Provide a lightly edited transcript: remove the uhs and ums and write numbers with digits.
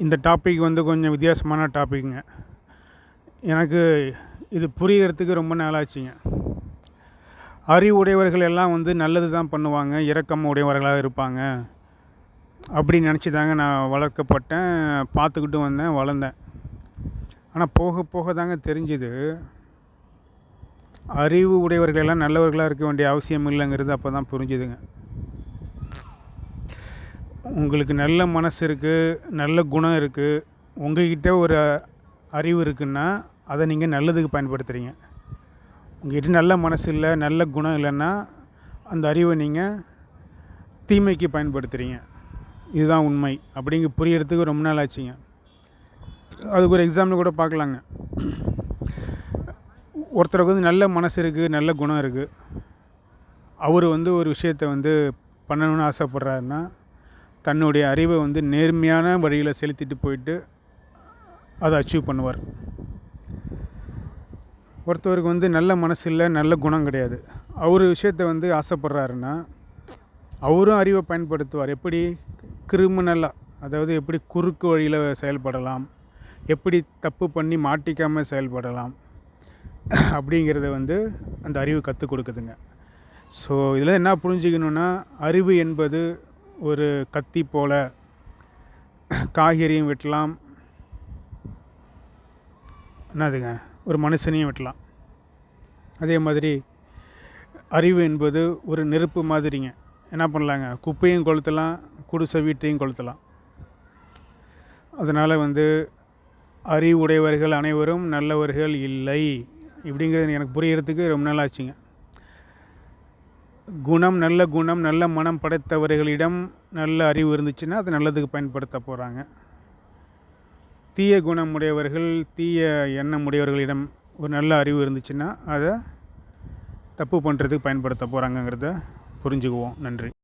இந்த டாபிக் வந்து கொஞ்சம் வித்தியாசமான டாபிக்ங்க. எனக்கு இது புரியறதுக்கு ரொம்ப நாளாச்சுங்க. அறிவுடையவர்கள் எல்லாம் வந்து நல்லது தான் பண்ணுவாங்க, இரக்கம் உடையவர்களாக இருப்பாங்க அப்படின்னு நினச்சி தாங்க நான் வளர்க்கப்பட்டேன், பார்த்துக்கிட்டு வந்தேன், வளர்ந்தேன். ஆனால் போக போக தாங்க தெரிஞ்சுது, அறிவு உடையவர்கள் எல்லாம் நல்லவர்களாக இருக்க வேண்டிய அவசியம் இல்லைங்கிறது அப்போ தான் புரிஞ்சுதுங்க. உங்களுக்கு நல்ல மனசு இருக்குது, நல்ல குணம் இருக்குது, உங்கள்கிட்ட ஒரு அறிவு இருக்குன்னா அதை நீங்கள் நல்லதுக்கு பயன்படுத்துகிறீங்க. உங்கள்கிட்ட நல்ல மனசு இல்லை, நல்ல குணம் இல்லைன்னா அந்த அறிவை நீங்கள் தீமைக்கு பயன்படுத்துகிறீங்க. இதுதான் உண்மை அப்படிங்க புரியறதுக்கு ரொம்ப நாள் ஆச்சுங்க. அதுக்கு ஒரு எக்ஸாம்பிள் கூட பார்க்கலாங்க. ஒருத்தருக்கு வந்து நல்ல மனசு இருக்குது, நல்ல குணம் இருக்குது, அவர் வந்து ஒரு விஷயத்தை வந்து பண்ணணும்னு ஆசைப்பட்றாருன்னா தன்னுடைய அறிவை வந்து நேர்மையான வழியில் செலுத்திட்டு போயிட்டு அதை அச்சீவ் பண்ணுவார். ஒருத்தவருக்கு வந்து நல்ல மனசு இல்லை, நல்ல குணம் கிடையாது, அவர் விஷயத்தை வந்து ஆசைப்படுறாருன்னா அவரும் அறிவை பயன்படுத்துவார். எப்படி கிரிமினலாக, அதாவது எப்படி குறுக்கு வழியில் செயல்படலாம், எப்படி தப்பு பண்ணி மாட்டிக்காமல் செயல்படலாம் அப்படிங்கிறத வந்து அந்த அறிவு கற்றுக் கொடுக்குதுங்க. ஸோ இதில் என்ன புரிஞ்சுக்கணுன்னா, அறிவு என்பது ஒரு கத்தி போல் காய்கறியும் வெட்டலாம், என்னதுங்க ஒரு மனுஷனையும் வெட்டலாம். அதே மாதிரி அறிவு என்பது ஒரு நெருப்பு மாதிரிங்க. என்ன பண்ணலாங்க, குப்பையும் கொளுத்தலாம், குடிசை வீட்டையும் கொளுத்தலாம். அதனால் வந்து அறிவுடையவர்கள் அனைவரும் நல்லவர்கள் இல்லை இப்படிங்கிறது எனக்கு புரியறதுக்கு ரொம்ப நாள் ஆச்சுங்க. நல்ல குணம், நல்ல மனம் படைத்தவர்களிடம் நல்ல அறிவு இருந்துச்சுன்னா அது நல்லதுக்கு பயன்படுத்த போகிறாங்க. தீய குணம் உடையவர்கள், தீய எண்ணம் உடையவர்களிடம் ஒரு நல்ல அறிவு இருந்துச்சுன்னா அதை தப்பு பண்ணுறதுக்கு பயன்படுத்த போகிறாங்கங்கிறத புரிஞ்சுக்குவோம். நன்றி.